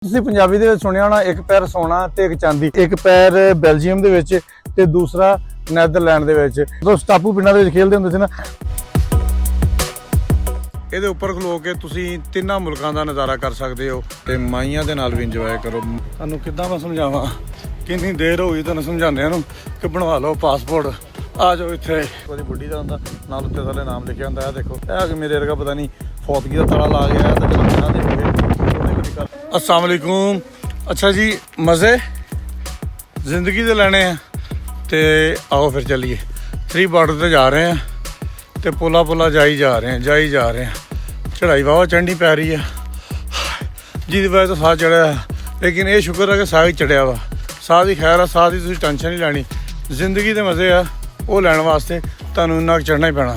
ਤੁਸੀਂ ਪੰਜਾਬੀ ਦੇ ਵਿੱਚ ਸੁਣਿਆ ਹੋਣਾ ਇੱਕ ਪੈਰ ਸੋਨਾ ਤੇ ਇੱਕ ਚਾਂਦੀ। ਇੱਕ ਪੈਰ ਬੈਲਜੀਅਮ ਦੇ ਵਿੱਚ ਤੇ ਦੂਸਰਾ ਨੈਦਰਲੈਂਡ ਦੇ ਵਿੱਚ। ਜਦੋਂ ਟਾਪੂ ਪਿੰਡਾਂ ਦੇ ਵਿੱਚ ਖੇਡਦੇ ਹੁੰਦੇ ਸੀ ਨਾ, ਇਹਦੇ ਉੱਪਰ ਖਲੋ ਕੇ ਤੁਸੀਂ ਤਿੰਨਾਂ ਮੁਲਕਾਂ ਦਾ ਨਜ਼ਾਰਾ ਕਰ ਸਕਦੇ ਹੋ ਤੇ ਮਾਈਆਂ ਦੇ ਨਾਲ ਵੀ ਇੰਜੋਏ ਕਰੋ। ਤੁਹਾਨੂੰ ਕਿੱਦਾਂ ਮੈਂ ਸਮਝਾਵਾਂ, ਕਿੰਨੀ ਦੇਰ ਹੋ ਗਈ ਤੁਹਾਨੂੰ ਸਮਝਾਉਂਦਿਆਂ ਨੂੰ ਕਿ ਬਣਵਾ ਲਓ ਪਾਸਪੋਰਟ, ਆ ਜਾਓ ਇੱਥੇ। ਉਹਦੀ ਬੁੱਢੀ ਦਾ ਹੁੰਦਾ ਨਾਲ, ਉੱਤੇ ਥੱਲੇ ਨਾਮ ਲਿਖਿਆ ਹੁੰਦਾ। ਇਹ ਦੇਖੋ, ਇਹ ਕਿ ਮੇਰੇ ਵਰਗਾ ਪਤਾ ਨਹੀਂ ਫੌਤਗੀ ਦਾ ਤਾਲਾ ਲਾ ਗਿਆ ਤੇ ਚਲਾ ਦੇ ਹੋਵੇ। अस्सलाम वालेकुम। अच्छा जी, मज़े ज़िंदगी दे लेने हैं तो आओ फिर चलिए। 3 बॉर्डर ते जा रहे हैं तो पुला जाई जा रहे हैं। चढ़ाई वाह चढ़नी पै रही है जिसदी वजह तो साह चढ़िया, लेकिन ये शुक्र है कि साह ही चढ़िया वा। साह की खैर है, साह की तुसीं टेंशन नहीं लैनी। जिंदगी के मज़े आ वो लैण वास्ते तुहानूं इन्ना चढ़ना ही पैना।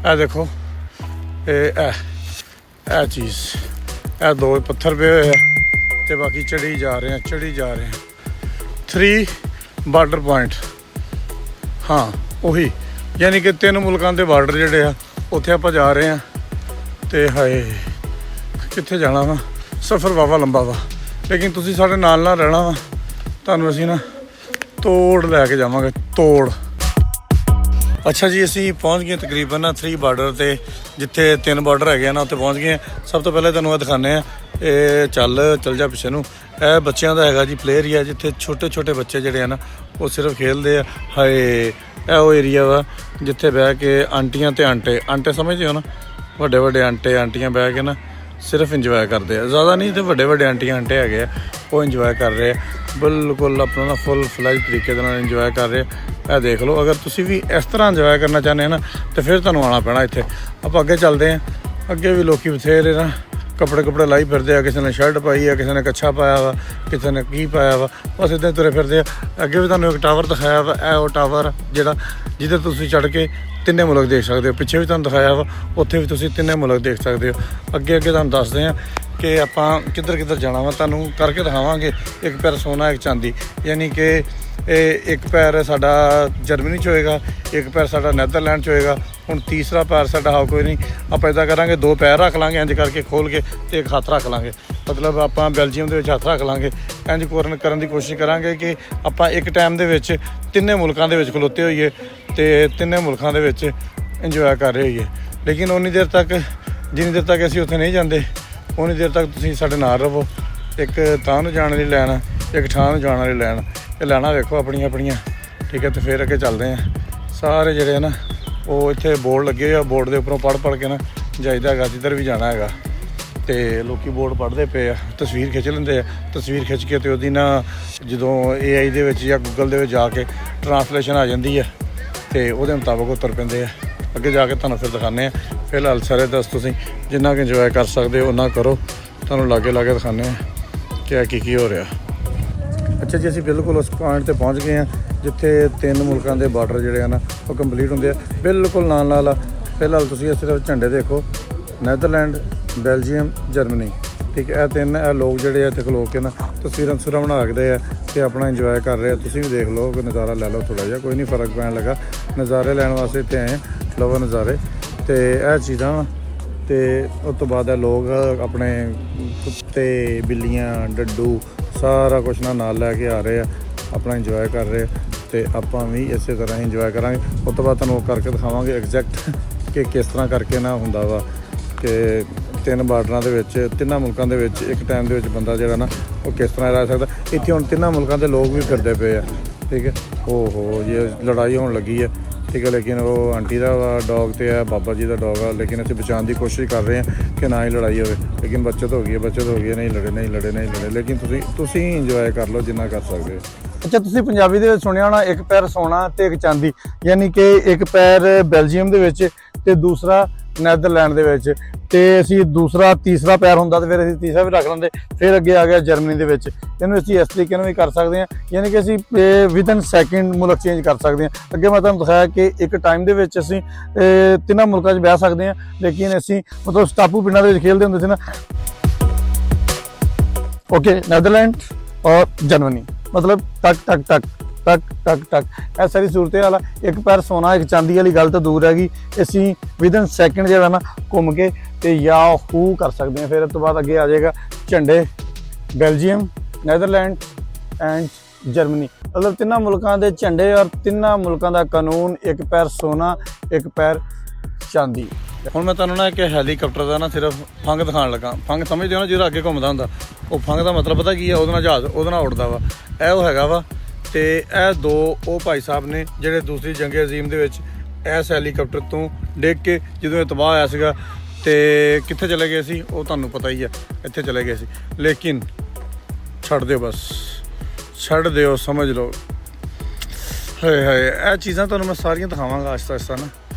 ए देखो ए चीज़, ਇਹ 2 पत्थर पे हुए तो बाकी चढ़ी जा रहे हैं। 3 ਬਾਰਡਰ ਪੁਆਇੰਟ, हाँ ਉਹੀ, यानी कि 3 ਮੁਲਕਾਂ ਦੇ ਬਾਰਡਰ ਜਿਹੜੇ ਆ ਉੱਥੇ ਆਪਾਂ ਜਾ ਰਹੇ ਹਾਂ। ਤੇ ਹਾਏ ਕਿੱਥੇ ਜਾਣਾ ਵਾ, ਸਫ਼ਰ ਵਾਵਾ ਲੰਬਾ ਵਾ, ਲੇਕਿਨ ਤੁਸੀਂ ਸਾਡੇ ਨਾਲ ਰਹਿਣਾ ਵਾ। ਤੁਹਾਨੂੰ ਅਸੀਂ ਨਾ ਤੋੜ ਲੈ ਕੇ ਜਾਵਾਂਗੇ, ਤੋੜ। ਅੱਛਾ ਜੀ, ਅਸੀਂ ਪਹੁੰਚ ਗਏ ਤਕਰੀਬਨ 3 ਬਾਰਡਰ ਤੇ, ਜਿੱਥੇ 3 ਬਾਰਡਰ ਹੈਗੇ ਆ ਨਾ, ਉੱਥੇ ਪਹੁੰਚ ਗਏ। ਸਭ ਤੋਂ ਪਹਿਲਾਂ ਤੁਹਾਨੂੰ ਇਹ ਦਿਖਾਉਂਦੇ ਆ, ਇਹ ਚੱਲ ਜਾ ਪਿੱਛੇ ਨੂੰ। ਇਹ ਬੱਚਿਆਂ ਦਾ ਹੈਗਾ ਜੀ ਪਲੇ ਏਰੀਆ, ਜਿੱਥੇ ਛੋਟੇ ਬੱਚੇ ਜਿਹੜੇ ਆ ਨਾ ਉਹ ਸਿਰਫ ਖੇਡਦੇ ਆ। ਹਾਏ ਇਹ ਉਹ ਏਰੀਆ ਵਾ ਜਿੱਥੇ ਬਹਿ ਕੇ ਆਂਟੀਆਂ ਤੇ ਆਂਟੇ ਸਮਝਦੇ ਹੋ ਨਾ, ਵੱਡੇ ਆਂਟੀਆਂ ਬਹਿ ਕੇ ਨਾ ਸਿਰਫ ਇੰਜੋਏ ਕਰਦੇ ਆ। ਜ਼ਿਆਦਾ ਨਹੀਂ ਤੇ ਵੱਡੇ ਆਂਟੀਆਂ ਹੈਗੇ ਆ, ਉਹ ਇੰਜੋਏ ਕਰ ਰਹੇ ਆ ਬਿਲਕੁਲ ਆਪਣਾ ਨਾ ਫੁੱਲ ਫਲੈਜ ਤਰੀਕੇ ਦੇ ਨਾਲ ਇੰਜੋਏ ਕਰ ਰਹੇ ਆ। ਇਹ ਦੇਖ ਲਓ, ਅਗਰ ਤੁਸੀਂ ਵੀ ਇਸ ਤਰ੍ਹਾਂ ਇੰਜੋਏ ਕਰਨਾ ਚਾਹੁੰਦੇ ਹੋ ਨਾ ਤਾਂ ਫਿਰ ਤੁਹਾਨੂੰ ਆਉਣਾ ਪੈਣਾ ਇੱਥੇ। ਆਪਾਂ ਅੱਗੇ ਚੱਲਦੇ ਹਾਂ। ਅੱਗੇ ਵੀ ਲੋਕੀ ਬਥੇਰੇ ਨਾ ਕੱਪੜੇ ਲਾਈ ਫਿਰਦੇ ਆ, ਕਿਸੇ ਨੇ ਸ਼ਰਟ ਪਾਈ ਆ, ਕਿਸੇ ਨੇ ਕੱਛਾ ਪਾਇਆ ਵਾ, ਕਿਸੇ ਨੇ ਕੀ ਪਾਇਆ ਵਾ, ਬਸ ਇੱਦਾਂ ਤੁਰੇ ਫਿਰਦੇ ਆ। ਅੱਗੇ ਵੀ ਤੁਹਾਨੂੰ ਇੱਕ ਟਾਵਰ ਦਿਖਾਇਆ ਵਾ, ਇਹ ਉਹ ਟਾਵਰ ਜਿਹੜਾ ਜਿਹਦੇ ਤੁਸੀਂ ਚੜ੍ਹ ਕੇ ਤਿੰਨੇ ਮੁਲਕ ਦੇਖ ਸਕਦੇ ਹੋ। ਪਿੱਛੇ ਵੀ ਤੁਹਾਨੂੰ ਦਿਖਾਇਆ ਵਾ, ਉੱਥੇ ਵੀ ਤੁਸੀਂ ਤਿੰਨੇ ਮੁਲਕ ਦੇਖ ਸਕਦੇ ਹੋ। ਅੱਗੇ ਤੁਹਾਨੂੰ ਦੱਸਦੇ ਹਾਂ ਕਿ ਆਪਾਂ ਕਿੱਧਰ ਜਾਣਾ ਵਾ, ਤੁਹਾਨੂੰ ਕਰਕੇ ਦਿਖਾਵਾਂਗੇ। ਇੱਕ ਪੈਰ ਸੋਨਾ ਇੱਕ ਚਾਂਦੀ, ਯਾਨੀ ਕਿ ਇਹ ਇੱਕ ਪੈਰ ਸਾਡਾ ਜਰਮਨੀ 'ਚ ਹੋਏਗਾ, ਇੱਕ ਪੈਰ ਸਾਡਾ ਨੈਦਰਲੈਂਡ 'ਚ ਹੋਏਗਾ। ਹੁਣ ਤੀਸਰਾ ਪੈਰ ਸਾਡਾ ਹਾਂ ਕੋਈ ਨਹੀਂ, ਆਪਾਂ ਇੱਦਾਂ ਕਰਾਂਗੇ 2 ਪੈਰ ਰੱਖ ਲਾਂਗੇ ਇੰਝ ਕਰਕੇ ਖੋਲ੍ਹ ਕੇ, ਤੇ ਇੱਕ ਹੱਥ ਰੱਖ ਲਾਂਗੇ। ਮਤਲਬ ਆਪਾਂ ਬੈਲਜੀਅਮ ਦੇ ਵਿੱਚ ਹੱਥ ਰੱਖ ਲਾਂਗੇ। ਇੰਝ ਕਰਨ ਦੀ ਕੋਸ਼ਿਸ਼ ਕਰਾਂਗੇ ਕਿ ਆਪਾਂ ਇੱਕ ਟਾਈਮ ਦੇ ਵਿੱਚ ਤਿੰਨੇ ਮੁਲਕਾਂ ਦੇ ਵਿੱਚ ਖਲੋਤੇ ਹੋਈਏ ਤੇ ਤਿੰਨੇ ਮੁਲਕਾਂ ਦੇ ਵਿੱਚ ਇੰਜੋਏ ਕਰ ਰਹੇ ਹੋਈਏ। ਲੇਕਿਨ ਜਿੰਨੀ ਦੇਰ ਤੱਕ ਅਸੀਂ ਉੱਥੇ ਨਹੀਂ ਜਾਂਦੇ, ਉਨੀ ਦੇਰ ਤੱਕ ਤੁਸੀਂ ਸਾਡੇ ਨਾਲ ਰਹੋ। ਇੱਕ ਤਾਂ ਨੂੰ ਜਾਣ ਲਈ ਲੈਣ, ਇੱਕ ਥਾਂ ਨੂੰ ਜਾਣ ਵਾਲੀ ਲੈਣ। ਇਹ ਲੈਣਾ ਵੇਖੋ ਆਪਣੀਆਂ, ਠੀਕ ਹੈ। ਤੇ ਫਿਰ ਅੱਗੇ ਚੱਲਦੇ ਹਾਂ। ਸਾਰੇ ਜਿਹੜੇ ਆ ਨਾ ਉਹ ਇੱਥੇ ਬੋਰਡ ਲੱਗੇ ਹੋਏ ਆ, ਬੋਰਡ ਦੇ ਉੱਪਰੋਂ ਪੜ੍ਹ ਕੇ ਨਾ ਜਾਈਦਾ ਹੈਗਾ ਜਿੱਧਰ ਵੀ ਜਾਣਾ ਹੈਗਾ। ਤੇ ਲੋਕੀ ਬੋਰਡ ਪੜ੍ਹਦੇ ਪਏ ਆ, ਤਸਵੀਰ ਖਿੱਚ ਲੈਂਦੇ ਆ। ਤਸਵੀਰ ਖਿੱਚ ਕੇ ਤੇ ਉਹਦੀ ਨਾ ਜਦੋਂ AI ਦੇ ਵਿੱਚ ਜਾਂ ਗੂਗਲ ਦੇ ਵਿੱਚ ਜਾ ਕੇ ਟਰਾਂਸਲੇਸ਼ਨ ਆ ਜਾਂਦੀ ਆ ਤੇ ਉਹਦੇ ਮੁਤਾਬਕ ਉਤਰ ਪੈਂਦੇ ਆ। ਅੱਗੇ ਜਾ ਕੇ ਤੁਹਾਨੂੰ ਫਿਰ ਦਿਖਾਉਂਦੇ ਆ। ਫਿਲਹਾਲ ਸਾਰੇ ਤੁਸੀਂ ਜਿੰਨਾ ਕੁ ਇੰਜੋਏ ਕਰ ਸਕਦੇ ਹੋ ਉਹਨਾਂ ਕਰੋ। ਤੁਹਾਨੂੰ ਲਾਗੇ ਦਿਖਾਉਂਦੇ ਆ ਕਿ ਕੀ ਹੋ ਰਿਹਾ। ਅੱਛਾ ਜੀ, ਅਸੀਂ ਬਿਲਕੁਲ ਉਸ ਪੁਆਇੰਟ 'ਤੇ ਪਹੁੰਚ ਗਏ ਹਾਂ ਜਿੱਥੇ 3 ਮੁਲਕਾਂ ਦੇ ਬਾਰਡਰ ਜਿਹੜੇ ਆ ਨਾ ਉਹ ਕੰਪਲੀਟ ਹੁੰਦੇ ਆ। ਬਿਲਕੁਲ ਨਾਲ ਫਿਲਹਾਲ ਤੁਸੀਂ ਸਿਰਫ ਝੰਡੇ ਦੇਖੋ, ਨੈਦਰਲੈਂਡ, ਬੈਲਜੀਅਮ, ਜਰਮਨੀ, ਠੀਕ ਹੈ। ਇਹ 3 ਲੋਕ ਜਿਹੜੇ ਆ ਇੱਥੇ ਖਲੋ ਕੇ ਨਾ ਤਸਵੀਰਾਂ ਬਣਾ ਰੱਖਦੇ ਆ ਤੇ ਆਪਣਾ ਇੰਜੋਏ ਕਰ ਰਹੇ ਆ। ਤੁਸੀਂ ਵੀ ਦੇਖ ਲਓ, ਨਜ਼ਾਰਾ ਲੈ ਲਓ ਥੋੜ੍ਹਾ ਜਿਹਾ, ਕੋਈ ਨਹੀਂ ਫਰਕ ਪੈਣ ਲੱਗਾ। ਨਜ਼ਾਰੇ ਲੈਣ ਵਾਸਤੇ ਇੱਥੇ ਆਏ, ਲਵੋ ਨਜ਼ਾਰੇ। ਤੇ ਇਹ ਚੀਜ਼ਾਂ ਤੇ ਉਸ ਤੋਂ ਬਾਅਦ ਇਹ ਲੋਕ ਆਪਣੇ ਕੁੱਤੇ, ਬਿੱਲੀਆਂ, ਡੱਡੂ ਸਾਰਾ ਕੁਛ ਨਾਲ ਲੈ ਕੇ ਆ ਰਹੇ ਆ, ਆਪਣਾ ਇੰਜੋਏ ਕਰ ਰਹੇ। ਤੇ ਆਪਾਂ ਵੀ ਇਸੇ ਤਰ੍ਹਾਂ ਹੀ ਇੰਜੋਏ ਕਰਾਂਗੇ। ਉਸ ਤੋਂ ਬਾਅਦ ਤੁਹਾਨੂੰ ਉਹ ਕਰਕੇ ਦਿਖਾਵਾਂਗੇ ਐਗਜ਼ੈਕਟ ਕਿ ਕਿਸ ਤਰ੍ਹਾਂ ਕਰਕੇ ਨਾ ਹੁੰਦਾ ਵਾ ਕਿ 3 ਬਾਰਡਰਾਂ ਦੇ ਵਿੱਚ, 3 ਮੁਲਕਾਂ ਦੇ ਵਿੱਚ ਇੱਕ ਟਾਈਮ ਦੇ ਵਿੱਚ ਬੰਦਾ ਜਿਹੜਾ ਨਾ ਉਹ ਕਿਸ ਤਰ੍ਹਾਂ ਰਹਿ ਸਕਦਾ। ਇੱਥੇ ਹੁਣ 3 ਮੁਲਕਾਂ ਦੇ ਲੋਕ ਵੀ ਫਿਰਦੇ ਪਏ ਆ, ਠੀਕ ਹੈ। ਇਹ ਲੜਾਈ ਹੋਣ ਲੱਗੀ ਹੈ, ਠੀਕ ਹੈ। ਲੇਕਿਨ ਉਹ ਆਂਟੀ ਦਾ ਡੌਗ ਤੇ ਹੈ, ਬਾਬਾ ਜੀ ਦਾ ਡੌਗ ਆ। ਲੇਕਿਨ ਅਸੀਂ ਬਚਾਉਣ ਦੀ ਕੋਸ਼ਿਸ਼ ਕਰ ਰਹੇ ਹਾਂ ਕਿ ਨਾ ਹੀ ਲੜਾਈ ਹੋਵੇ। ਲੇਕਿਨ ਬੱਚਤ ਹੋ ਗਈ ਹੈ, ਨਹੀਂ ਲੜੇ। ਲੇਕਿਨ ਤੁਸੀਂ ਇੰਜੋਏ ਕਰ ਲਓ ਜਿੰਨਾ ਕਰ ਸਕਦੇ ਹੋ। ਅੱਛਾ, ਤੁਸੀਂ ਪੰਜਾਬੀ ਦੇ ਵਿੱਚ ਸੁਣਿਆ ਹੋਣਾ ਇੱਕ ਪੈਰ ਸੋਨਾ ਤੇ ਇੱਕ ਚਾਂਦੀ, ਯਾਨੀ ਕਿ ਇੱਕ ਪੈਰ ਬੈਲਜੀਅਮ ਦੇ ਵਿੱਚ ਤੇ ਦੂਸਰਾ ਨੈਦਰਲੈਂਡ ਦੇ ਵਿੱਚ। ਤੇ ਅਸੀਂ ਤੀਸਰਾ ਪੈਰ ਹੁੰਦਾ ਤੇ ਫਿਰ ਅਸੀਂ ਤੀਸਰਾ ਵੀ ਰੱਖ ਲੈਂਦੇ। ਫਿਰ ਅੱਗੇ ਆ ਗਿਆ ਜਰਮਨੀ ਦੇ ਵਿੱਚ। ਇਹਨੂੰ ਅਸੀਂ ਇਸ ਤਰੀਕੇ ਨਾਲ ਵੀ ਕਰ ਸਕਦੇ ਹਾਂ, ਯਾਨੀ ਕਿ ਅਸੀਂ ਵਿਦਨ ਸੈਕਿੰਡ ਮੁਲਕ ਚੇਂਜ ਕਰ ਸਕਦੇ ਹਾਂ। ਅੱਗੇ ਮੈਂ ਤੁਹਾਨੂੰ ਦਿਖਾਇਆ ਕਿ ਇੱਕ ਟਾਈਮ ਦੇ ਵਿੱਚ ਅਸੀਂ 3 ਮੁਲਕਾਂ 'ਚ ਬਹਿ ਸਕਦੇ ਹਾਂ, ਲੇਕਿਨ ਅਸੀਂ ਮਤਲਬ ਟਾਪੂ ਪਿੰਡਾਂ ਦੇ ਵਿੱਚ ਖੇਡਦੇ ਹੁੰਦੇ ਸੀ ਨਾ। ਓਕੇ, ਨੈਦਰਲੈਂਡ ਔਰ ਜਰਮਨੀ, मतलब टक ਇਹ ਸਾਰੀ ਸੂਰਤ ਹਾਲ ਆ। ਇੱਕ ਪੈਰ ਸੋਨਾ ਇੱਕ ਚਾਂਦੀ ਵਾਲੀ ਗੱਲ ਤਾਂ ਦੂਰ ਹੈਗੀ, ਅਸੀਂ ਵਿਦਨ ਸੈਕਿੰਡ ਜਿਹੜਾ ਨਾ ਘੁੰਮ ਕੇ ਤੇ ਯਾਹੂ ਕਰ ਸਕਦੇ ਹਾਂ। ਫਿਰ ਉਸ ਤੋਂ ਬਾਅਦ ਅੱਗੇ ਆ ਜਾਏਗਾ ਝੰਡੇ, ਬੈਲਜੀਅਮ, ਨੈਦਰਲੈਂਡ ਐਂਡ ਜਰਮਨੀ। ਮਤਲਬ ਤਿੰਨਾਂ ਮੁਲਕਾਂ ਦੇ ਝੰਡੇ ਔਰ ਤਿੰਨਾਂ ਮੁਲਕਾਂ ਦਾ ਕਾਨੂੰਨ, ਇੱਕ ਪੈਰ ਸੋਨਾ ਇੱਕ ਪੈਰ ਚਾਂਦੀ। ਹੁਣ ਮੈਂ ਤੁਹਾਨੂੰ ਨਾ ਇੱਕ ਹੈਲੀਕਾਪਟਰ ਦਾ ਨਾ ਸਿਰਫ ਫੰਗ ਦਿਖਾਉਣ ਲੱਗਾ। ਫੰਗ ਸਮਝਦੇ ਹੋ ਨਾ, ਜਿਹੜਾ ਅੱਗੇ ਘੁੰਮਦਾ ਹੁੰਦਾ, ਉਹ ਫੰਗ ਦਾ ਮਤਲਬ ਪਤਾ ਕੀ ਹੈ? ਉਹਦੇ ਨਾਲ ਜਹਾਜ਼ ਉਹਦੇ ਨਾਲ ਉੱਡਦਾ ਵਾ। ਇਹ ਉਹ ਹੈਗਾ ਵਾ। ਤੇ ਇਹ ਦੋ ਉਹ ਭਾਈ ਸਾਹਿਬ ਨੇ ਜਿਹੜੇ ਦੂਸਰੀ ਜੰਗ ਅਜ਼ੀਮ ਦੇ ਵਿੱਚ ਇਸ ਹੈਲੀਕਾਪਟਰ ਤੋਂ ਡਿੱਗ ਕੇ ਜਦੋਂ ਇਹ ਤਬਾਹ ਹੋਇਆ ਸੀਗਾ ਤੇ ਕਿੱਥੇ ਚਲੇ ਗਏ ਸੀ ਉਹ ਤੁਹਾਨੂੰ ਪਤਾ ਹੀ ਹੈ, ਇੱਥੇ ਚਲੇ ਗਏ ਸੀ। ਲੇਕਿਨ ਛੱਡ ਦਿਓ, ਬਸ ਛੱਡ ਦਿਓ, ਸਮਝ ਲਓ। ਹਾਏ ਹਾਏ, ਇਹ ਚੀਜ਼ਾਂ ਤੁਹਾਨੂੰ ਮੈਂ ਸਾਰੀਆਂ ਦਿਖਾਵਾਂਗਾ ਆਹਿਸਤਾ ਆਹਿਸਤਾ ਨਾ।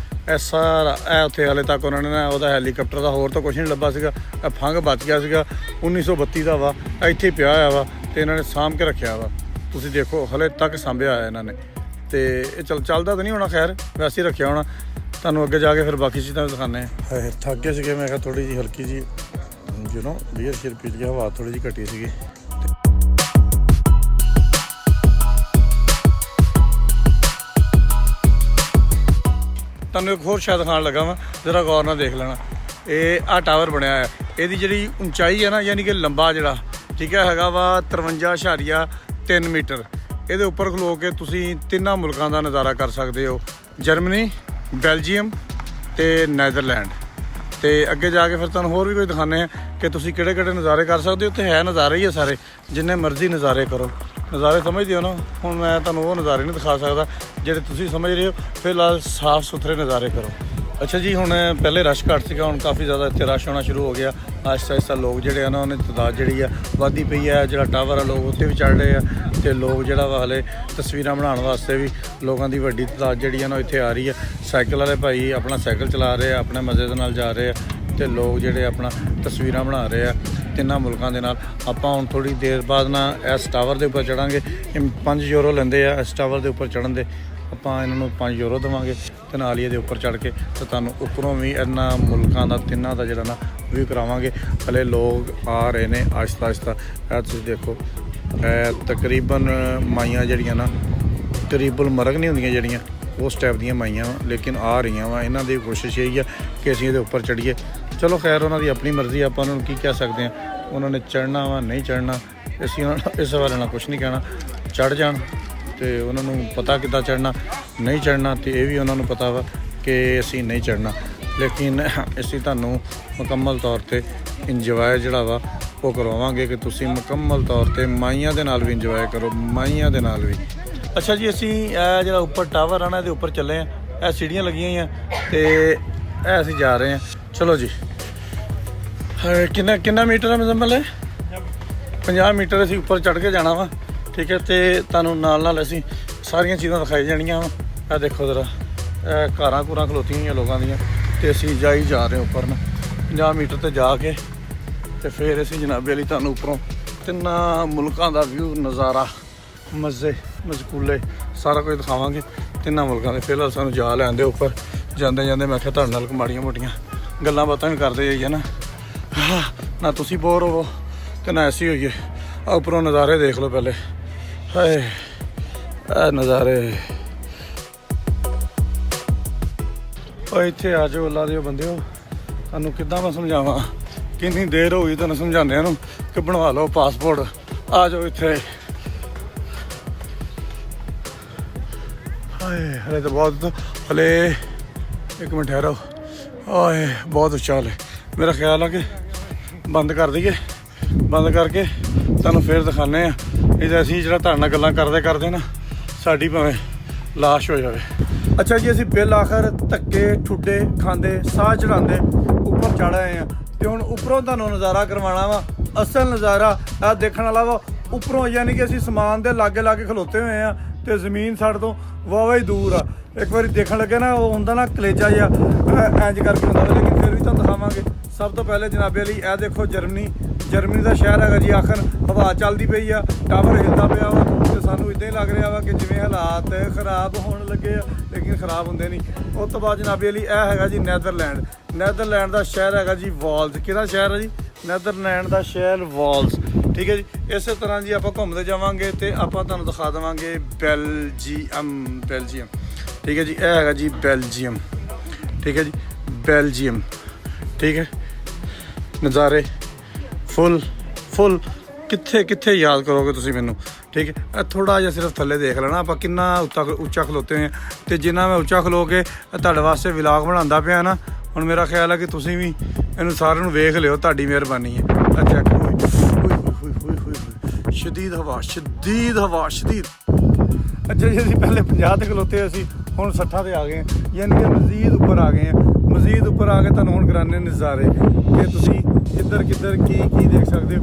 ਇਹ ਸਾਰਾ ਇਹ ਉੱਥੇ ਹਾਲੇ ਤੱਕ ਉਹਨਾਂ ਨੇ ਨਾ ਉਹਦਾ ਹੈਲੀਕਾਪਟਰ ਦਾ ਹੋਰ ਤਾਂ ਕੁਛ ਨਹੀਂ ਲੱਭਾ ਸੀਗਾ। ਇਹ ਫੰਗ ਬਚ ਗਿਆ ਸੀਗਾ, 1932 ਦਾ ਵਾ, ਇੱਥੇ ਪਿਆ ਹੋਇਆ ਵਾ ਤੇ ਇਹਨਾਂ ਨੇ ਸਾਂਭ ਕੇ ਰੱਖਿਆ ਵਾ। ਤੁਸੀਂ ਦੇਖੋ ਹਲੇ ਤੱਕ ਸਾਂਭਿਆ ਹੋਇਆ ਇਹਨਾਂ ਨੇ। ਤੇ ਇਹ ਚੱਲਦਾ ਤਾਂ ਨਹੀਂ ਹੋਣਾ, ਖੈਰ ਵੈਸੇ ਹੀ ਰੱਖਿਆ ਹੋਣਾ। ਤੁਹਾਨੂੰ ਅੱਗੇ ਜਾ ਕੇ ਫਿਰ ਬਾਕੀ ਚੀਜ਼ਾਂ ਦਿਖਾਉਂਦੇ ਹਾਂ। ਹਾਏ ਥੱਕ ਗਏ ਸੀਗੇ, ਮੈਂ ਕਿਹਾ ਥੋੜ੍ਹੀ ਜਿਹੀ ਹਲਕੀ ਜਿਹੀ ਬੀਅਰ ਸ਼ੇਰ ਪੀ ਲਈ, ਹਵਾ ਥੋੜ੍ਹੀ ਜਿਹੀ ਘਟੀ ਸੀਗੀ। ਤੁਹਾਨੂੰ ਇੱਕ ਹੋਰ ਸ਼ਾਇਦ ਦਿਖਾਉਣ ਲੱਗਾ ਵਾਂ, ਜ਼ਰਾ ਗੌਰ ਨਾਲ ਦੇਖ ਲੈਣਾ। ਇਹ ਆਹ ਟਾਵਰ ਬਣਿਆ ਹੈ, ਇਹਦੀ ਜਿਹੜੀ ਉਚਾਈ ਹੈ ਨਾ, ਯਾਨੀ ਕਿ ਲੰਬਾ ਜਿਹੜਾ ਠੀਕ ਹੈ ਹੈਗਾ ਵਾ 53.3 ਮੀਟਰ। ਇਹਦੇ ਉੱਪਰ ਖਲੋ ਕੇ ਤੁਸੀਂ ਤਿੰਨਾਂ ਮੁਲਕਾਂ ਦਾ ਨਜ਼ਾਰਾ ਕਰ ਸਕਦੇ ਹੋ, ਜਰਮਨੀ, ਬੈਲਜੀਅਮ ਤੇ ਨੈਦਰਲੈਂਡ। ਤੇ ਅੱਗੇ ਜਾ ਕੇ ਫਿਰ ਤੁਹਾਨੂੰ ਹੋਰ ਵੀ ਕੁਝ ਦਿਖਾਉਂਦੇ ਹਾਂ ਕਿ ਤੁਸੀਂ ਕਿਹੜੇ ਕਿਹੜੇ ਨਜ਼ਾਰੇ ਕਰ ਸਕਦੇ ਹੋ। ਉੱਥੇ ਹੈ ਨਜ਼ਾਰੇ ਹੀ ਆ ਸਾਰੇ, ਜਿੰਨੇ ਮਰਜ਼ੀ ਨਜ਼ਾਰੇ ਕਰੋ। ਨਜ਼ਾਰੇ ਸਮਝਦੇ ਹੋ ਨਾ, ਹੁਣ ਮੈਂ ਤੁਹਾਨੂੰ ਉਹ ਨਜ਼ਾਰੇ ਨਹੀਂ ਦਿਖਾ ਸਕਦਾ ਜਿਹੜੇ ਤੁਸੀਂ ਸਮਝ ਰਹੇ ਹੋ। ਫਿਲਹਾਲ ਸਾਫ਼ ਸੁਥਰੇ ਨਜ਼ਾਰੇ ਕਰੋ। ਅੱਛਾ ਜੀ, ਹੁਣ ਪਹਿਲੇ ਰਸ਼ ਘੱਟ ਸੀਗਾ, ਹੁਣ ਕਾਫੀ ਜ਼ਿਆਦਾ ਇੱਥੇ ਰਸ਼ ਹੋਣਾ ਸ਼ੁਰੂ ਹੋ ਗਿਆ। ਆਹਿਸਤਾ ਆਹਿਸਤਾ ਲੋਕ ਜਿਹੜੇ ਆ ਨਾ, ਉਹਨੇ ਤਾਦਾਦ ਜਿਹੜੀ ਆ ਵੱਧਦੀ ਪਈ ਹੈ। ਜਿਹੜਾ ਟਾਵਰ ਆ ਲੋਕ ਉੱਤੇ ਵੀ ਚੜ੍ਹ ਰਹੇ ਆ ਅਤੇ ਲੋਕ ਜਿਹੜਾ ਵਾ ਹਲੇ ਤਸਵੀਰਾਂ ਬਣਾਉਣ ਵਾਸਤੇ ਵੀ ਲੋਕਾਂ ਦੀ ਵੱਡੀ ਤਾਦਾਦ ਜਿਹੜੀ ਆ ਨਾ ਇੱਥੇ ਆ ਰਹੀ ਹੈ। ਸਾਈਕਲ ਵਾਲੇ ਭਾਈ ਆਪਣਾ ਸਾਈਕਲ ਚਲਾ ਰਹੇ ਆ, ਆਪਣੇ ਮਜ਼ੇ ਦੇ ਨਾਲ ਜਾ ਰਹੇ ਆ ਅਤੇ ਲੋਕ ਜਿਹੜੇ ਆਪਣਾ ਤਸਵੀਰਾਂ ਬਣਾ ਰਹੇ ਆ ਤਿੰਨਾਂ ਮੁਲਕਾਂ ਦੇ ਨਾਲ। ਆਪਾਂ ਹੁਣ ਥੋੜ੍ਹੀ ਦੇਰ ਬਾਅਦ ਨਾ ਇਸ ਟਾਵਰ ਦੇ ਉੱਪਰ ਚੜ੍ਹਾਂਗੇ। 5 ਯੂਰੋ ਲੈਂਦੇ ਆ ਇਸ ਟਾਵਰ ਦੇ ਉੱਪਰ ਚੜ੍ਹਨ ਦੇ। ਆਪਾਂ ਇਹਨਾਂ ਨੂੰ 5 ਯੂਰੋ ਦੇਵਾਂਗੇ ਅਤੇ ਨਾਲ ਹੀ ਇਹਦੇ ਉੱਪਰ ਚੜ੍ਹ ਕੇ ਅਤੇ ਤੁਹਾਨੂੰ ਉੱਪਰੋਂ ਵੀ ਇਹਨਾਂ ਮੁਲਕਾਂ ਦਾ ਤਿੰਨਾਂ ਦਾ ਜਿਹੜਾ ਨਾ ਵਿਊ ਕਰਾਵਾਂਗੇ। ਹਲੇ ਲੋਕ ਆ ਰਹੇ ਨੇ ਆਹਿਸਤਾ ਆਹਿਸਤਾ। ਇਹ ਤੁਸੀਂ ਦੇਖੋ, ਇਹ ਤਕਰੀਬਨ ਮਾਈਆਂ ਜਿਹੜੀਆਂ ਨਾ, ਕਰੀਬੁਲ ਮਰਗ ਨਹੀਂ ਹੁੰਦੀਆਂ ਜਿਹੜੀਆਂ, ਉਸ ਟਾਈਪ ਦੀਆਂ ਮਾਈਆਂ ਵਾ, ਲੇਕਿਨ ਆ ਰਹੀਆਂ ਵਾ। ਇਹਨਾਂ ਦੀ ਕੋਸ਼ਿਸ਼ ਇਹੀ ਆ ਕਿ ਅਸੀਂ ਇਹਦੇ ਉੱਪਰ ਚੜ੍ਹੀਏ। ਚਲੋ ਖੈਰ, ਉਹਨਾਂ ਦੀ ਆਪਣੀ ਮਰਜ਼ੀ, ਆਪਾਂ ਉਹਨਾਂ ਨੂੰ ਕੀ ਕਹਿ ਸਕਦੇ ਹਾਂ। ਉਹਨਾਂ ਨੇ ਚੜ੍ਹਨਾ ਵਾ ਨਹੀਂ ਚੜ੍ਹਨਾ, ਅਸੀਂ ਉਹਨਾਂ ਨੂੰ ਇਸ ਬਾਰੇ ਨਾਲ ਕੁਛ ਨਹੀਂ ਕਹਿਣਾ। ਚੜ੍ਹ ਜਾਣ ਅਤੇ ਉਹਨਾਂ ਨੂੰ ਪਤਾ ਕਿੱਦਾਂ ਚੜ੍ਹਨਾ ਨਹੀਂ ਚੜ੍ਹਨਾ, ਅਤੇ ਇਹ ਵੀ ਉਹਨਾਂ ਨੂੰ ਪਤਾ ਵਾ ਕਿ ਅਸੀਂ ਨਹੀਂ ਚੜ੍ਹਨਾ। ਲੇਕਿਨ ਅਸੀਂ ਤੁਹਾਨੂੰ ਮੁਕੰਮਲ ਤੌਰ 'ਤੇ ਇੰਜੋਏ ਜਿਹੜਾ ਵਾ ਉਹ ਕਰਵਾਵਾਂਗੇ ਕਿ ਤੁਸੀਂ ਮੁਕੰਮਲ ਤੌਰ 'ਤੇ ਮਾਈਆਂ ਦੇ ਨਾਲ ਵੀ ਇੰਜੋਏ ਕਰੋ, ਮਾਈਆਂ ਦੇ ਨਾਲ ਵੀ। ਅੱਛਾ ਜੀ, ਅਸੀਂ ਇਹ ਜਿਹੜਾ ਉੱਪਰ ਟਾਵਰ ਆ ਨਾ, ਇਹਦੇ ਉੱਪਰ ਚੱਲੇ ਹਾਂ। ਇਹ ਸੀੜੀਆਂ ਲੱਗੀਆਂ ਹੋਈਆਂ ਅਤੇ ਇਹ ਅਸੀਂ ਜਾ ਰਹੇ ਹਾਂ। ਚਲੋ ਜੀ, ਕਿੰਨਾ ਮੀਟਰ ਹੈ ਮੁਜ਼ੰਮਲ? 50 ਮੀਟਰ ਅਸੀਂ ਉੱਪਰ ਚੜ੍ਹ ਕੇ ਜਾਣਾ ਵਾ, ਠੀਕ ਹੈ। ਅਤੇ ਤੁਹਾਨੂੰ ਨਾਲ ਅਸੀਂ ਸਾਰੀਆਂ ਚੀਜ਼ਾਂ ਦਿਖਾਈ ਜਾਣੀਆਂ ਵਾ। ਇਹ ਦੇਖੋ ਜ਼ਰਾ, ਇਹ ਕਾਰਾਂ ਕੂਰਾਂ ਖਲੋਤੀਆਂ ਹੋਈਆਂ ਲੋਕਾਂ ਦੀਆਂ, ਅਤੇ ਅਸੀਂ ਜਾ ਰਹੇ ਉੱਪਰ ਨਾ 50 ਮੀਟਰ 'ਤੇ ਜਾ ਕੇ ਅਤੇ ਫਿਰ ਅਸੀਂ ਜਨਾਬੇ ਲਈ ਤੁਹਾਨੂੰ ਉੱਪਰੋਂ ਤਿੰਨਾਂ ਮੁਲਕਾਂ ਦਾ ਵਿਊ, ਨਜ਼ਾਰਾ, ਮਜ਼ੇ ਮਜ਼ਕੂਲੇ ਸਾਰਾ ਕੁਝ ਦਿਖਾਵਾਂਗੇ ਤਿੰਨਾਂ ਮੁਲਕਾਂ ਦੇ। ਫਿਲਹਾਲ ਸਾਨੂੰ ਜਾ ਲੈਣ ਦਿਓ ਉੱਪਰ। ਜਾਂਦੇ ਜਾਂਦੇ ਮੈਂ ਕਿਹਾ ਤੁਹਾਡੇ ਨਾਲ ਮਾੜੀਆਂ ਮੋਟੀਆਂ ਗੱਲਾਂ ਬਾਤਾਂ ਵੀ ਕਰਦੇ ਜਾਈਏ ਨਾ, ਨਾ ਤੁਸੀਂ ਬੋਰ ਹੋਵੋ ਅਤੇ ਨਾ ਅਸੀਂ ਹੋਈਏ। ਆ ਉੱਪਰੋਂ ਨਜ਼ਾਰੇ ਦੇਖ ਲਓ ਪਹਿਲੇ। ਹਾਏ ਇਹ ਨਜ਼ਾਰੇ। ਉਹ ਇੱਥੇ ਆ ਜਾਓ ਅੱਲਾ ਦੇ ਬੰਦਿਓ, ਤੁਹਾਨੂੰ ਕਿੱਦਾਂ ਮੈਂ ਸਮਝਾਵਾਂ, ਕਿੰਨੀ ਦੇਰ ਹੋ ਗਈ ਤੁਹਾਨੂੰ ਸਮਝਾਉਂਦਿਆਂ ਨੂੰ ਕਿ ਬਣਵਾ ਲਓ ਪਾਸਪੋਰਟ। ਆ ਜਾਓ ਇੱਥੇ। ਹਾਏ ਹਲੇ ਤਾਂ ਬਹੁਤ, ਹਲੇ ਇੱਕ ਮਿੰਟ ਠਹਿਰੋ। ਆਏ ਬਹੁਤ ਉੱਚਾ ਹਲੇ। ਮੇਰਾ ਖਿਆਲ ਆ ਕਿ ਬੰਦ ਕਰ ਦਈਏ, ਬੰਦ ਕਰਕੇ ਤੁਹਾਨੂੰ ਫਿਰ ਦਿਖਾਉਂਦੇ ਹਾਂ। ਨਹੀਂ ਤਾਂ ਅਸੀਂ ਜਿਹੜਾ ਤੁਹਾਡੇ ਨਾਲ ਗੱਲਾਂ ਕਰਦੇ ਕਰਦੇ ਨਾ ਸਾਡੀ ਭਾਵੇਂ ਲਾਸ਼ ਹੋ ਜਾਵੇ। ਅੱਛਾ ਜੀ, ਅਸੀਂ ਬਿਲ ਆਖਰ ਧੱਕੇ ਠੁੱਡੇ ਖਾਂਦੇ ਸਾਹ ਚੜਾਉਂਦੇ ਉੱਪਰ ਚੜ੍ਹ ਆਏ ਹਾਂ ਅਤੇ ਹੁਣ ਉੱਪਰੋਂ ਤੁਹਾਨੂੰ ਨਜ਼ਾਰਾ ਕਰਵਾਉਣਾ ਵਾ। ਅਸਲ ਨਜ਼ਾਰਾ ਇਹ ਦੇਖਣ ਵਾਲਾ ਵਾ ਉੱਪਰੋਂ, ਯਾਨੀ ਕਿ ਅਸੀਂ ਸਮਾਨ ਦੇ ਲਾਗੇ ਲਾਗੇ ਖਲੋਤੇ ਹੋਏ ਹਾਂ ਅਤੇ ਜ਼ਮੀਨ ਸਾਡੇ ਤੋਂ ਵਾਹਵਾ ਹੀ ਦੂਰ ਆ। ਇੱਕ ਵਾਰੀ ਦੇਖਣ ਲੱਗੇ ਨਾ, ਉਹ ਹੁੰਦਾ ਨਾ ਕਲੇਜਾ ਜਿਹਾ ਇੰਜ ਕਰਕੇ ਹੁੰਦਾ, ਲੇਕਿਨ ਫਿਰ ਵੀ ਤੁਹਾਨੂੰ ਦਿਖਾਵਾਂਗੇ। ਸਭ ਤੋਂ ਪਹਿਲੇ ਜਨਾਬੇ ਲਈ ਇਹ ਦੇਖੋ, ਜਰਮਨੀ ਦਾ ਸ਼ਹਿਰ ਹੈਗਾ ਜੀ। ਆਖਰ ਹਵਾ ਚੱਲਦੀ ਪਈ ਆ, ਟਾਵਰ ਹਿੱਲਦਾ ਪਿਆ ਵਾ ਅਤੇ ਸਾਨੂੰ ਇੱਦਾਂ ਹੀ ਲੱਗ ਰਿਹਾ ਵਾ ਕਿ ਜਿਵੇਂ ਹਾਲਾਤ ਖਰਾਬ ਹੋਣ ਲੱਗੇ ਆ, ਲੇਕਿਨ ਖਰਾਬ ਹੁੰਦੇ ਨਹੀਂ। ਉਸ ਤੋਂ ਬਾਅਦ ਜਨਾਬੇ ਲਈ ਇਹ ਹੈਗਾ ਜੀ ਨੈਦਰਲੈਂਡ ਦਾ ਸ਼ਹਿਰ ਹੈਗਾ ਜੀ ਵਾਲਸ। ਕਿਹੜਾ ਸ਼ਹਿਰ ਹੈ ਜੀ? ਨੈਦਰਲੈਂਡ ਦਾ ਸ਼ਹਿਰ ਵਾਲਸ, ਠੀਕ ਹੈ ਜੀ। ਇਸੇ ਤਰ੍ਹਾਂ ਜੀ ਆਪਾਂ ਘੁੰਮਦੇ ਜਾਵਾਂਗੇ ਅਤੇ ਆਪਾਂ ਤੁਹਾਨੂੰ ਦਿਖਾ ਦੇਵਾਂਗੇ ਬੈਲਜੀਅਮ, ਠੀਕ ਹੈ ਜੀ। ਇਹ ਹੈਗਾ ਜੀ ਬੈਲਜੀਅਮ, ਠੀਕ ਹੈ ਜੀ, ਬੈਲਜੀਅਮ, ਠੀਕ ਹੈ। ਨਜ਼ਾਰੇ ਫੁੱਲ ਕਿੱਥੇ ਕਿੱਥੇ ਯਾਦ ਕਰੋਗੇ ਤੁਸੀਂ ਮੈਨੂੰ, ਠੀਕ ਹੈ। ਇਹ ਥੋੜਾ ਜਿਹਾ ਸਿਰਫ ਥੱਲੇ ਦੇਖ ਲੈਣਾ ਆਪਾਂ ਕਿੰਨਾ ਉੱਚਾ ਖਲੋਤੇ ਹੋਏ ਆ, ਤੇ ਜਿੰਨਾ ਮੈਂ ਉੱਚਾ ਖਲੋ ਕੇ ਤੁਹਾਡੇ ਵਾਸਤੇ ਵਲੌਗ ਬਣਾਉਂਦਾ ਪਿਆ ਨਾ, ਹੁਣ ਮੇਰਾ ਖਿਆਲ ਹੈ ਕਿ ਤੁਸੀਂ ਵੀ ਇਹਨੂੰ ਸਾਰਿਆਂ ਨੂੰ ਵੇਖ ਲਿਓ, ਤੁਹਾਡੀ ਮਿਹਰਬਾਨੀ ਹੈ। ਅੱਛਾ ਸ਼ਦੀਦ ਹਵਾ, ਸ਼ਦੀਦ ਹਵਾ, ਸ਼ਦੀਦ। ਅੱਛਾ ਜੀ, ਅਸੀਂ ਪਹਿਲੇ 50 ਤੇ ਖਲੋਤੇ ਹੋਏ ਸੀ, ਹੁਣ 60 ਤੇ ਆ ਗਏ, ਯਾਨੀ ਕਿ ਮਜ਼ੀਦ ਉੱਪਰ ਆ ਗਏ ਆ। ਮਜ਼ੀਦ ਉੱਪਰ ਆ ਕੇ ਤੁਹਾਨੂੰ ਹੁਣ ਕਰਾਉਂਦੇ ਨਜ਼ਾਰੇ ਕਿ ਤੁਸੀਂ ਕਿੱਧਰ ਕਿੱਧਰ ਕੀ ਦੇਖ ਸਕਦੇ ਹੋ।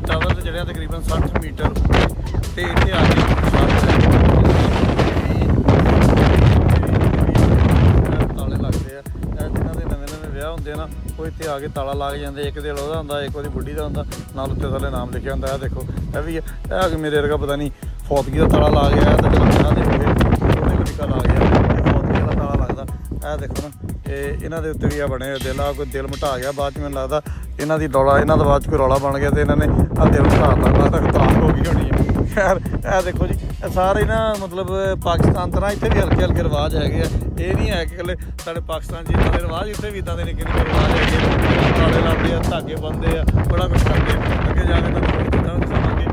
ਟਾਵਰ ਜਿਹੜਾ ਤਕਰੀਬਨ 60 ਮੀਟਰ ਤੇ ਇੱਥੇ ਆ ਕੇ ਤਾਲੇ ਲੱਗਦੇ ਆ। ਜਿਨ੍ਹਾਂ ਦੇ ਨਵੇਂ ਵਿਆਹ ਹੁੰਦੇ ਆ ਨਾ, ਉਹ ਇੱਥੇ ਆ ਕੇ ਤਾਲਾ ਲਾ ਕੇ ਜਾਂਦੇ। ਇੱਕ ਦਿਲ ਉਹਦਾ ਹੁੰਦਾ, ਇੱਕ ਉਹਦੀ ਬੁੱਢੀ ਦਾ ਹੁੰਦਾ, ਨਾਲ ਉੱਤੇ ਥੱਲੇ ਨਾਮ ਲਿਖਿਆ ਹੁੰਦਾ। ਇਹ ਦੇਖੋ, ਇਹ ਵੀ ਇਹ ਆ ਕੇ ਮੇਰੇ ਵਰਗਾ ਪਤਾ ਨਹੀਂ ਫੌਤਗੀ ਦਾ ਤਾਲਾ ਲਾ ਗਿਆ ਤੇ ਜਿਹੜਾ ਦੇ ਹੋਏ ਉਹਦੇ ਤਰੀਕਾ ਲਾ ਗਿਆ, ਫੌਤਗੀ ਦਾ ਤਾਲਾ ਲੱਗਦਾ। ਇਹ ਦੇਖੋ ਨਾ, ਇਹ ਇਹਨਾਂ ਦੇ ਉੱਤੇ ਵੀ ਆ ਬਣੇ ਦਿਲ, ਆ ਕੋਈ ਦਿਲ ਮਿਟਾ ਗਿਆ ਬਾਅਦ 'ਚ। ਮੈਨੂੰ ਲੱਗਦਾ ਇਹਨਾਂ ਦੀ ਰੌਲਾ, ਇਹਨਾਂ ਦਾ ਬਾਅਦ 'ਚ ਕੋਈ ਰੌਲਾ ਬਣ ਗਿਆ ਤੇ ਇਹਨਾਂ ਨੇ ਆਹ ਦਿਲ ਮਿਟਾਤਾ, ਲੱਗਦਾ ਤਾਕ ਹੋ ਗਈ ਹੋਣੀ ਹੈ। ਖੈਰ ਇਹ ਦੇਖੋ ਜੀ, ਇਹ ਸਾਰੇ ਨਾ ਮਤਲਬ ਪਾਕਿਸਤਾਨ ਤਰ੍ਹਾਂ ਇੱਥੇ ਵੀ ਹਲਕੇ ਹਲਕੇ ਰਿਵਾਜ਼ ਹੈਗੇ ਆ। ਇਹ ਨਹੀਂ ਹੈ ਕਿ ਇਕੱਲੇ ਸਾਡੇ ਪਾਕਿਸਤਾਨ 'ਚ ਇੱਦਾਂ ਦੇ ਰਿਵਾਜ਼, ਇੱਥੇ ਵੀ ਇੱਦਾਂ ਦੇ ਨਿੱਕੇ ਨਿੱਕੇ ਰਿਵਾਜ਼ ਹੈਗੇ। ਤਾਲੇ ਲਾਉਂਦੇ ਆ, ਧਾਗੇ ਬੰਨ੍ਹਦੇ ਆ, ਬੜਾ ਕੁਛ ਕਰਦੇ ਆ। ਅੱਗੇ ਜਾ ਕੇ ਤੁਹਾਨੂੰ ਹੋਰ ਚੀਜ਼ਾਂ ਦਿਖਾਵਾਂਗੇ।